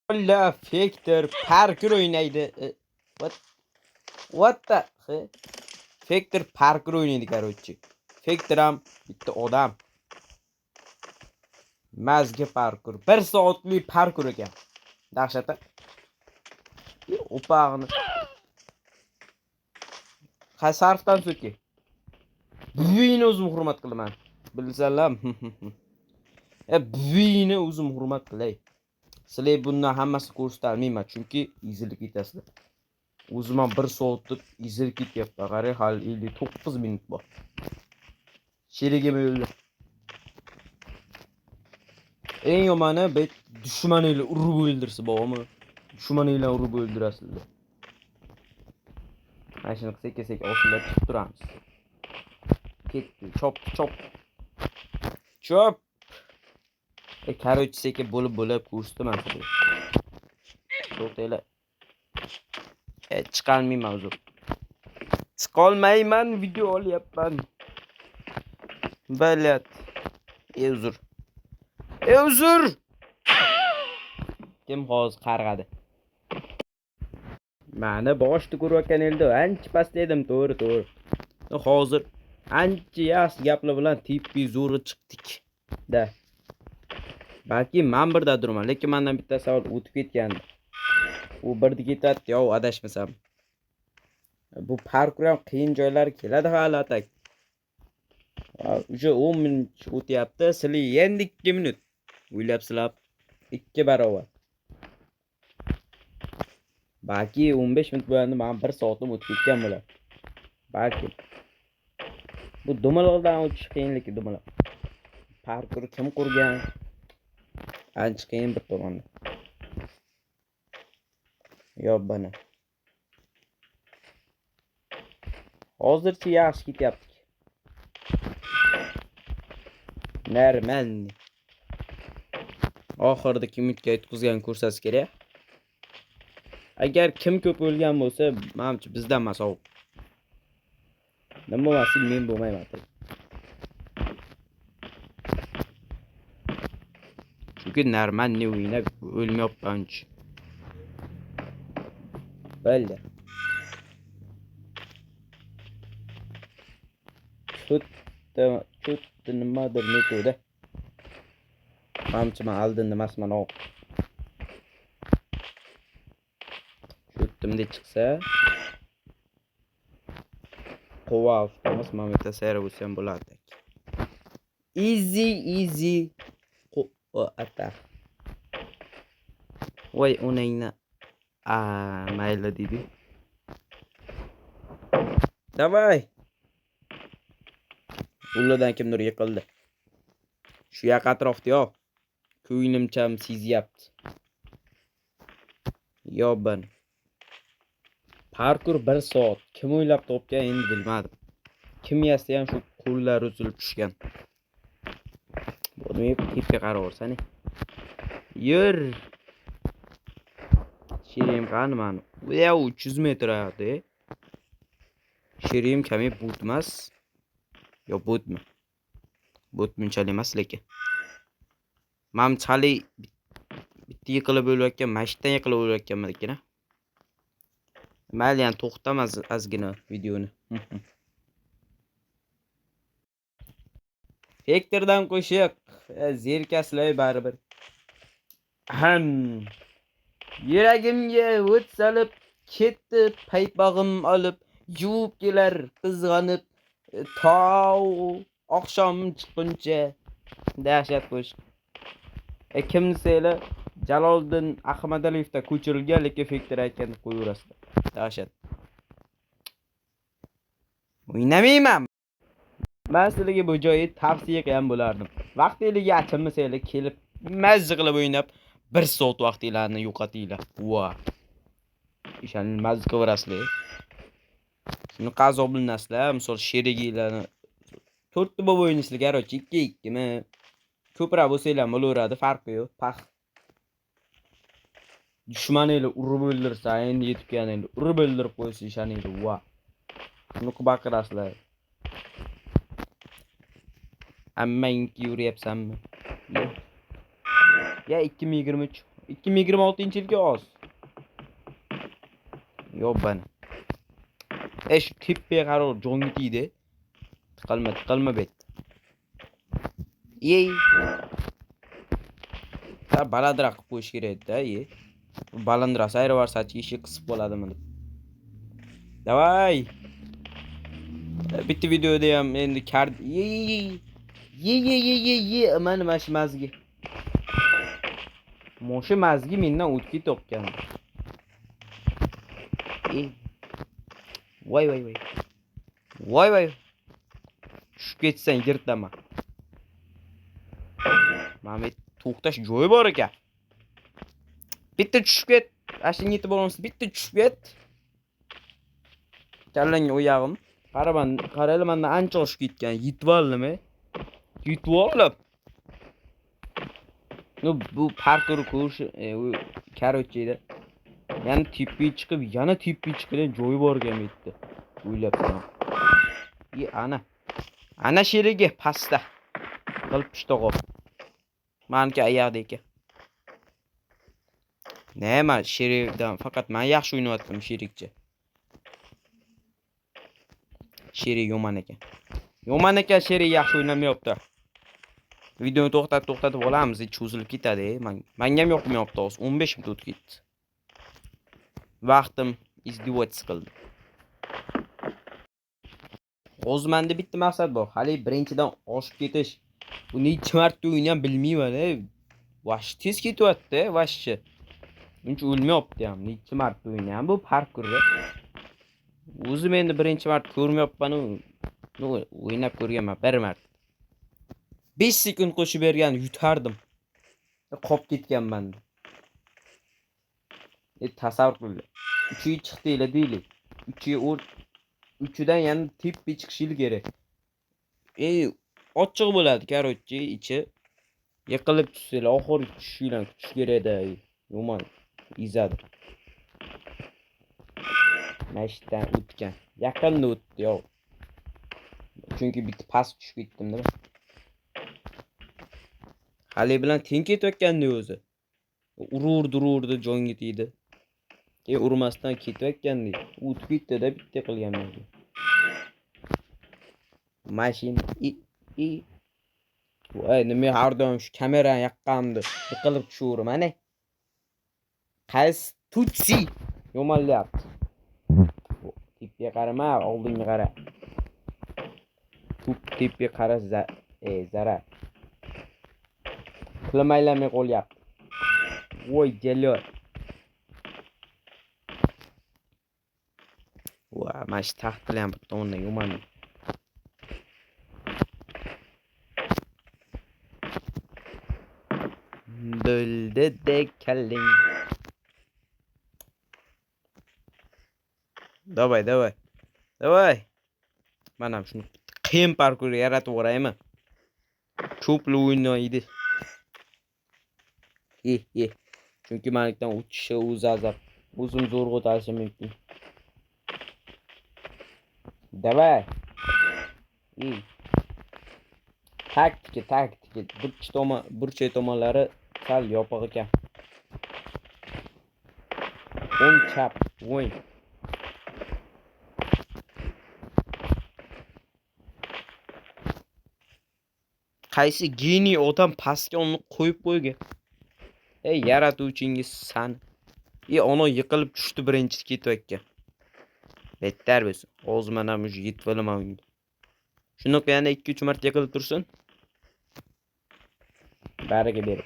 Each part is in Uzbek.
La Factor parkur o'ynaydi. What the? Factor parkur o'ynaydi, короче. Factor ham bitta odam. Mazga parkur. 1 soatlik parkur ekan. Dahshat. Opag'ini. Qasarfdan so'ki. Buvini o'zim hurmat qilaman. Bilsanlar. Buvini o'zim hurmat qilay. Sizlar bundan hammasi ko'rsatolmayman, chunki izilib ketasizlar. O'zim ham 1 soatlik izilib ketyapti. Qarang, hali 59 minut bor. Sherigim o'ldi. Eng yomoni bet dushmaningni urib o'ldirsa bormi? Dushmaningni urib o'ldirasizlar. Mana shuni qilsak osilib chiqib turamiz. Ketdi, chop. Chop. Короче, seka bo'lib ko'rsataman sizga. To'xtanglar. Chiqolmayman o'zim. Chiqolmayman, video olyapman. Balat. Uzr. Kim hozir qarg'adi? Mani boshda ko'rayotgan edi, ancha pastda edim, to'g'ri. Hozir ancha yaxshi gaplar bilan tepki zo'ri chiqdik. Da. Balki men birda turman, lekin mendan bitta savol o'tib ketgandi. U birda ketadi, yo adashmasam. Bu parkur ham qiyin joylari keladi hali atak. Уже 10 minut o'tyapti, sizlar endi 2 minut. O'ylabsizlar 2 barobar. Balki 15 minut bo'lganda men 1 soatim o'tib ketgan bo'lar. Balki. Bu dumaloqdan o'tish qiyinligi dumaloq. Parkur kim qurgan? Ancha qiyin bir tomonda. Yo bana. Hozircha yaxshi ketyapti. Normal. Oxirida kimga yetkazgan ko'rsatish kerak. Agar kim ko'p o'lgan bo'lsa, menimcha bizdan emas u. Nima bo'lmasin, men bo'lmayman. Chunki normal ne o'ynab o'lmayapman. Bo'ldi. Chutdi nimadir metodi. Menimcha men oldinda emasman o. Chutdimda chiqsa qova avtomas mameta sayra bo'lsam bo'ladi. Easy. Attack. Voy onangni. Mayli dedi. Davay. Ulardan kimdir yiqildi. Shu yoq atrofda yo'q. Ko'nglimcham sezyapti. Yo'ban. Parkur 1 soat. Kim o'ylab topgan endi bilmadim. Kim yasa ham shu qo'llari uzilib tushgan. Buni tipga qarab o'rsani. Yur. Sherim qani mani. Bu 300 metr ayaqda. Sherim kami butmas. Yo butmi? Butmunchalik emas lekin. Men chali bitta yiqilib o'layotgan, mashitdan yiqilib o'layotganman lekin. Mayli, yani to'xtamaz ozgina videoni. Factordan qo'shiq, zerkaslar baribir. Yuragimga o't solib ketdi, paypog'im olib, yuvib kelar qizg'anib, tov oqshom chiqquncha. Dahshat qo'shiq. Kim desanglar, Jaloliddin Ahmadaliyevda ko'chirilgan, lekin Factor aytganda qo'yaverasizlar. Dahshat. O'ynamayman. Men sizlarga bu joyni tavsiya qilgan bo'lardim. Vaqtingizni achinmasanglar, kelib mazza qilib o'ynab 1 soat vaqtinglarni yo'qotinglar. Ishani mazza qilaverasizlar. Shuni qazo bilinasizlar, misol sheriginglarni 4 ta bo'lib o'ynaysizlar, короче, 2-2 mi? Ko'proq bo'lsanglar bo'laveradi, farqi yo'q. Pax. Dushmaningni urib o'ldirsa, endi yetganingni urib o'ldirib qo'ysa ishoninglar. Shuni baqirasizlar. Hammangki yuryapsanmi? Ya 2023 2026-yilga oz. Yo bana. Şu tippe qaror jongi tiydi. Tiqilma bet. Ey. Ta balandroq qilib qo'yish kerak-da, balandroq sayraversachi eshik qisib qoladimi deb. Davay. Bitta videoda ham endi kar mana shu mazgi. Moshi mazgi mendan o'tib ketgan. Voy. Tushib ketsan yirtaman. Mamet to'xtash joyi bor ekan. Bitta tushib ket. Ashin yetib olmasa bitta tushib ket. Kallangga o'yag'im. Qarayli mendan ancha oshib ketgan. Yetib oldimi? Yetib olib. Bu parkur ko'rish, короче edi. Yani tipi chiqib, yana tipi chiqgan joyi bor ekan bitta. O'ylabsan. Ana sherigi pastda. Qilib pishtog'o. Menga oyoqda ekan. Nima sherikdan faqat men yaxshi o'ynayotdim sherikcha. Sherik yomon ekan. Sherik yaxshi o'ynamayapti. Videoni to'xtatib olamiz, hech cho'zilib ketadi. Menga ham yoqmayapti, 15 minut o'tib ketdi. Vaqtim izdivot qildi. Hozir menda bitta maqsad bor. Hali birinchidan oshib ketish. Bu necha marta o'ynayam bilmayman. Vash tez ketyapti, vashchi. Uncha o'lmayapti ham. Necha marta o'ynayam bu parkurni. O'zim endi birinchi marta ko'rmayapman. O'ynab ko'rganman bir marta. 5 sekund qo'shib bergan yutardim. Qolib ketganman. Tasavvur qil. 3 chiqdi deylik. 3dan yana teppi chiqishi kerak. Ochiq bo'ladi, короче, ichi. Yiqilib tushsanglar, oxir tushishinglar kutish kerak-da. Yomon izadi. Mashdan o'tgan. Yaqinda o'tdi, yo'q. Chunki bitta past tushib ketdim, nima? Hali bilan teng ketayotgandi o'zi. Ururdi, jonga tegdi. Urmasdan ketayotgandi. O'tib ketdi-da bitta qilganman. Mashina voy, nima hardon shu kamerani yaqqanimda yiqilib tushaverim, ana. Qaysi tutsi yomonlayapti. Tepga qarama, oldinga qara. Tepga qara, zarar. Qilmaylarmay qo'lyapti. Voy, jaloy. Voy, mana shu taxtlar ham bitta o'ndan yomon. Bo'ldi dek kalling. Davay. Mana shuni qiyin parkur yaratib o'raymi? Ko'pli o'ynaydi. Chunki menlikdan o'tishi o'zi azab. O'zim zo'rg'a o'tashim mumkin. Davay. Taktika. Burch tomonlari sal yopiq ekan. O'ng chap, o'ng. Qaysi geniy odam pastga uni qo'yib qo'ygan. Yaratuvchingiz san. Ona yiqilib tushdi birinchi ketayotgan. Bettar bo'lsin. Hozir men ham yetib olaman unga. Shunaqa yana 2-3 marta yiqilib tursin. Bariga ber.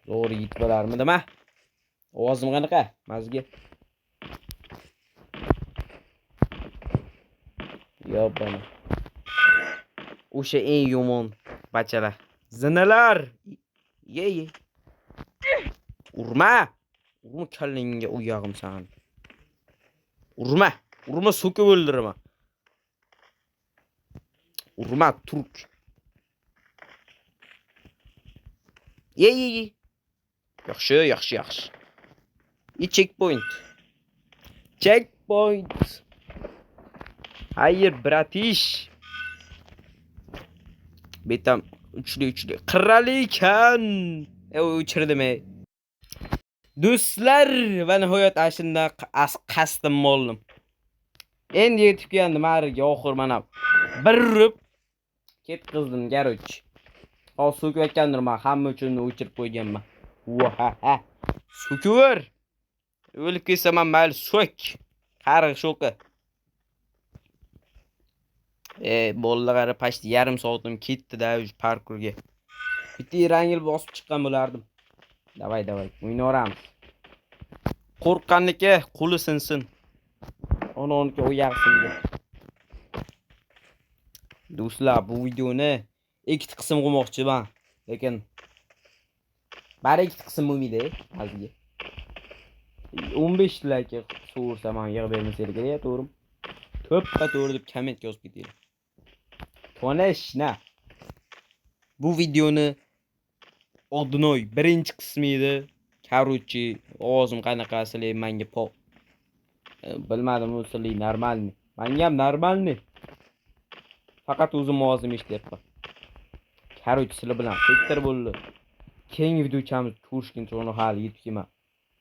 Zo'r yetib olarmidimi? Ovozim qanaqa? Mazgi. Yo bana. O'sha eng yomon bachalar. Zinalar. Ye. Urma kallingga o'yag'im san. Urma so'kib o'ldiraman. Urma turk. Ye. Yaxshi. Checkpoint. Hayır, bratish. Betam Uchli. Qirrali ekan. O'chirdim ey. Do'stlar va nihoyat ashunda qasdim bo'ldim. Endi yetib keldim ariga oxir mana. Bir urib ketkizdim garoch. Hozir so'kayotgandir men hamma uchun o'chirib qo'yganman. Vaha. So'kuvur. O'lib ketsa men mayli so'k. Qarg'ish sho'qi. Bolalar pashti yarim soatim ketdi-da parkurga. Bitta rangil bosib chiqqan bo'lardim. Davay, o'ynaveramiz. Qo'rqqanniki qo'li sinsin. Ononiki o'yaqsin deb. Do'stlar, bu videoni ikkita qism qilmoqchiman, lekin bari ikkita qism bo'lmaydi, hozirga. 15 like so'rsa men yig'ib bermasam kerak, to'g'rimi? To'ppa-to'g'ri deb komment yozib ketinglar. Tonashna. Bu videoni Odnoy birinchi qismi edi. Короче, ovozim qanaqa sizlar menga pop. Bilmadim, sizlar normalmi? Menga ham normalmi. Faqat o'zim ovozim eshityapman. Короче, sizlar bilan sektor bo'ldi. Keyingi videochamiz ko'rishguncha hali yetib kelman.